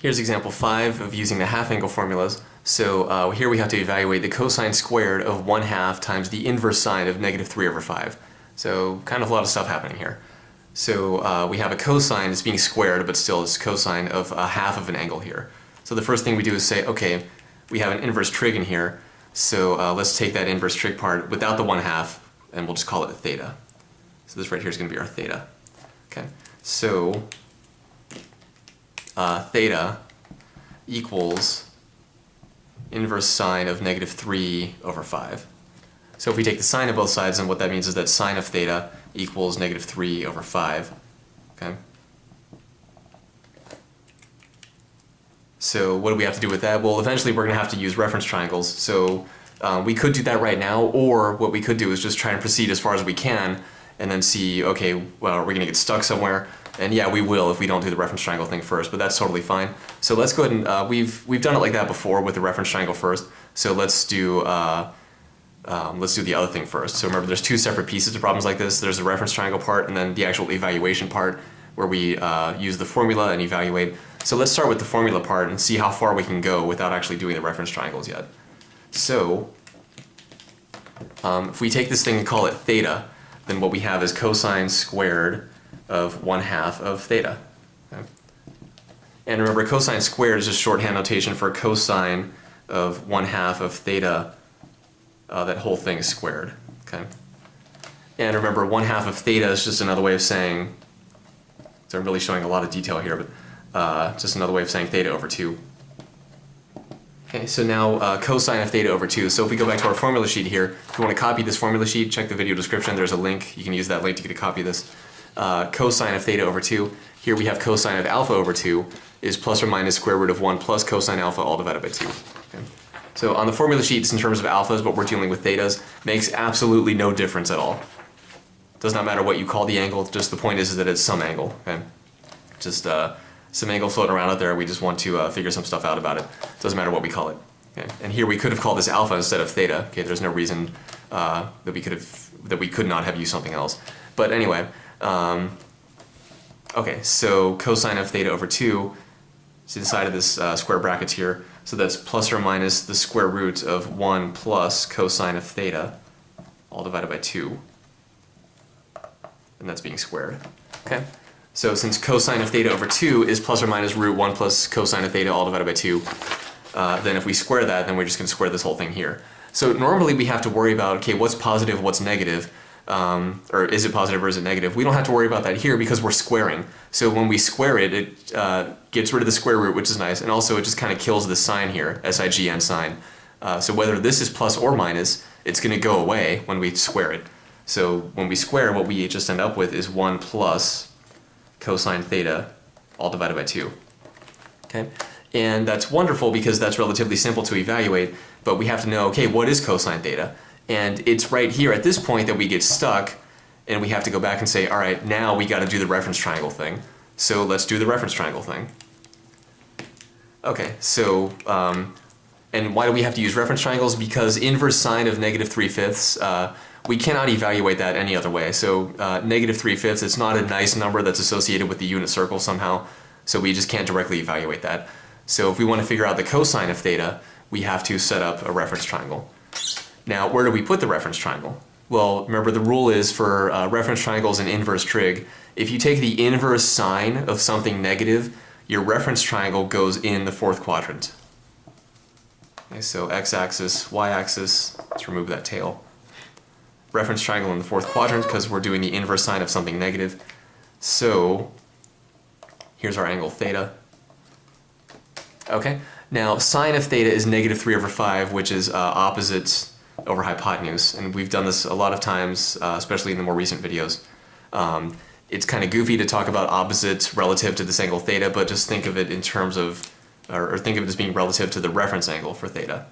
Here's example 5 of using the half-angle formulas. So here we have to evaluate the cosine squared of 1/2 times the inverse sine of -3/5. So kind of a lot of stuff happening here. So we have a cosine that's being squared, but still it's cosine of a half of an angle here. So the first thing we do is say, okay, we have an inverse trig in here, so let's take that inverse trig part without the 1/2, and we'll just call it theta. So this right here is going to be our theta. Okay, so theta equals inverse sine of -3/5. So if we take the sine of both sides, then what that means is that sine of theta equals -3/5. Okay. So what do we have to do with that? Well, eventually we're going to have to use reference triangles. So we could do that right now, or what we could do is just try and proceed as far as we can, and then see, okay, well, are we going to get stuck somewhere? And yeah, we will if we don't do the reference triangle thing first, but that's totally fine. So let's go ahead and, we've done it like that before with the reference triangle first. So let's do the other thing first. So remember, there's two separate pieces to problems like this. There's the reference triangle part and then the actual evaluation part where we use the formula and evaluate. So let's start with the formula part and see how far we can go without actually doing the reference triangles yet. So if we take this thing and call it theta, then what we have is cosine squared of 1/2 of theta. Okay. And remember, cosine squared is just shorthand notation for cosine of 1/2 of theta. That whole thing is squared. Okay. And remember, 1/2 of theta is just another way of saying, so I'm really showing a lot of detail here, but just another way of saying theta over 2. Okay, so now cosine of theta over 2. So if we go back to our formula sheet here, if you want to copy this formula sheet, check the video description. There's a link. You can use that link to get a copy of this. Cosine of theta over 2. Here we have cosine of alpha over 2 is plus or minus square root of 1 plus cosine alpha all divided by 2. Okay. So on the formula sheets, in terms of alphas, but we're dealing with thetas, makes absolutely no difference at all. Does not matter what you call the angle, just the point is that it's some angle. Okay? Just some angle floating around out there, we just want to figure some stuff out about it. Doesn't matter what we call it. Okay? And here we could have called this alpha instead of theta. Okay? There's no reason that we could not have used something else. But anyway, okay, so cosine of theta over 2 is inside of this square brackets here. So that's plus or minus the square root of 1 plus cosine of theta, all divided by 2. And that's being squared. Okay? So since cosine of theta over 2 is plus or minus root 1 plus cosine of theta, all divided by 2, then if we square that, then we're just going to square this whole thing here. So normally we have to worry about, okay, what's positive, what's negative, or is it positive or is it negative? We don't have to worry about that here because we're squaring. So when we square it, it gets rid of the square root, which is nice, and also it just kind of kills the sign here, SIGN sign. So whether this is plus or minus, it's going to go away when we square it. So when we square, what we just end up with is 1 plus cosine theta, all divided by 2. Okay? And that's wonderful because that's relatively simple to evaluate, but we have to know, okay, what is cosine theta? And it's right here at this point that we get stuck and we have to go back and say, all right, now we got to do the reference triangle thing. So let's do the reference triangle thing. Okay, so, and why do we have to use reference triangles? Because inverse sine of -3/5, we cannot evaluate that any other way. So -3/5, it's not a nice number that's associated with the unit circle somehow, so we just can't directly evaluate that. So if we want to figure out the cosine of theta, we have to set up a reference triangle. Now, where do we put the reference triangle? Well, remember the rule is for reference triangles and inverse trig, if you take the inverse sine of something negative, your reference triangle goes in the fourth quadrant. Okay, so x-axis, y-axis, let's remove that tail. Reference triangle in the fourth quadrant because we're doing the inverse sine of something negative. So here's our angle theta. Okay, now sine of theta is -3/5, which is opposite over hypotenuse, and we've done this a lot of times, especially in the more recent videos. It's kind of goofy to talk about opposites relative to this angle theta, but just think of it in terms of, or think of it as being relative to the reference angle for theta.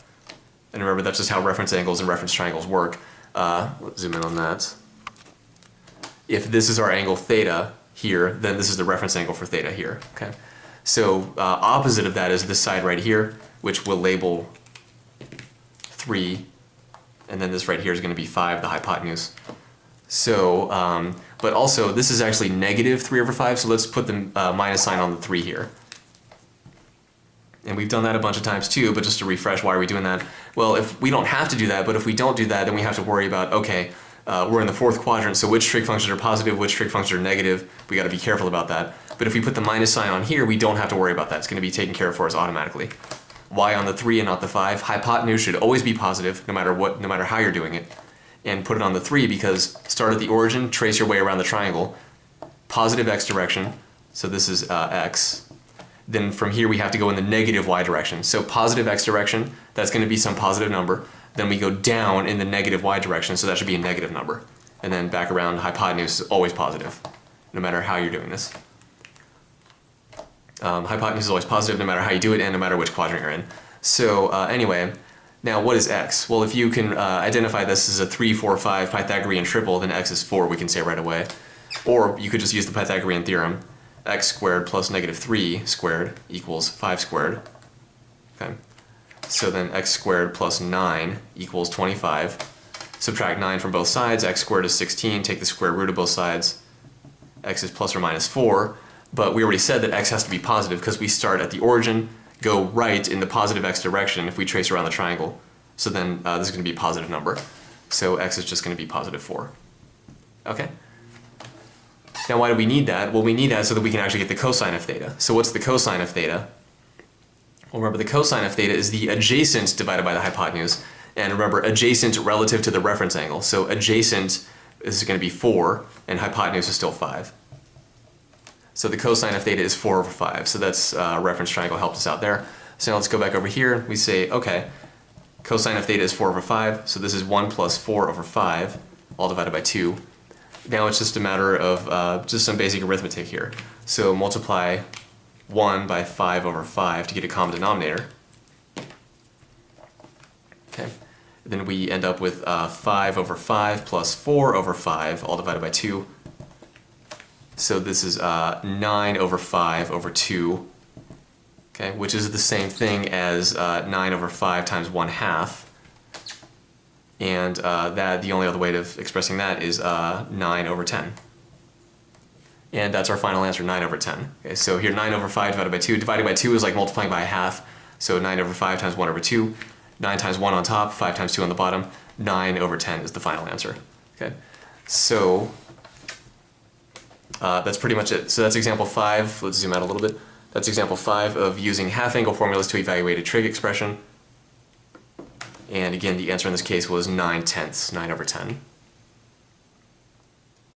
And remember, that's just how reference angles and reference triangles work. Let's zoom in on that. If this is our angle theta here, then this is the reference angle for theta here. Okay. So opposite of that is this side right here, which we'll label 3, and then this right here is going to be 5, the hypotenuse. So, but also this is actually -3/5, so let's put the minus sign on the 3 here. And we've done that a bunch of times too, but just to refresh, why are we doing that? Well, if we don't have to do that, but if we don't do that, then we have to worry about, okay, we're in the fourth quadrant, so which trig functions are positive, which trig functions are negative. We got to be careful about that. But if we put the minus sign on here, we don't have to worry about that. It's going to be taken care of for us automatically. Why on the 3 and not the 5? Hypotenuse should always be positive, no matter what, no matter how you're doing it. And put it on the 3 because start at the origin, trace your way around the triangle, positive x direction, so this is x. Then from here we have to go in the negative y direction. So positive x direction, that's going to be some positive number. Then we go down in the negative y direction, so that should be a negative number. And then back around, hypotenuse is always positive, no matter how you're doing this. Hypotenuse is always positive no matter how you do it and no matter which quadrant you're in. So anyway, now what is x? Well, if you can identify this as a 3, 4, 5 Pythagorean triple, then x is 4, we can say right away. Or you could just use the Pythagorean theorem. X squared plus negative 3 squared equals 5 squared. Okay. So then x squared plus 9 equals 25. Subtract 9 from both sides. X squared is 16. Take the square root of both sides. X is plus or minus 4. But we already said that x has to be positive because we start at the origin, go right in the positive x direction if we trace around the triangle. So then this is going to be a positive number. So x is just going to be positive 4. Okay? Now why do we need that? Well, we need that so that we can actually get the cosine of theta. So what's the cosine of theta? Well, remember the cosine of theta is the adjacent divided by the hypotenuse. And remember, adjacent relative to the reference angle. So adjacent is going to be 4, and hypotenuse is still 5. So the cosine of theta is 4 over 5. So that's reference triangle helped us out there. So now let's go back over here. We say, okay, cosine of theta is 4 over 5. So this is 1 plus 4 over 5, all divided by 2. Now it's just a matter of just some basic arithmetic here. So multiply 1 by 5 over 5 to get a common denominator. Okay. Then we end up with 5 over 5 plus 4 over 5, all divided by 2. So this is 9 over 5 over 2, okay, which is the same thing as 9 over 5 times 1/2. And the only other way of expressing that is 9 over 10. And that's our final answer, 9 over 10. Okay, so here 9 over 5 divided by 2. Dividing by 2 is like multiplying by a half. So 9 over 5 times 1 over 2. 9 times 1 on top, 5 times 2 on the bottom. 9 over 10 is the final answer. Okay, so that's pretty much it. So that's example 5. Let's zoom out a little bit. That's example 5 of using half-angle formulas to evaluate a trig expression. And again, the answer in this case was 9/10, 9 over 10.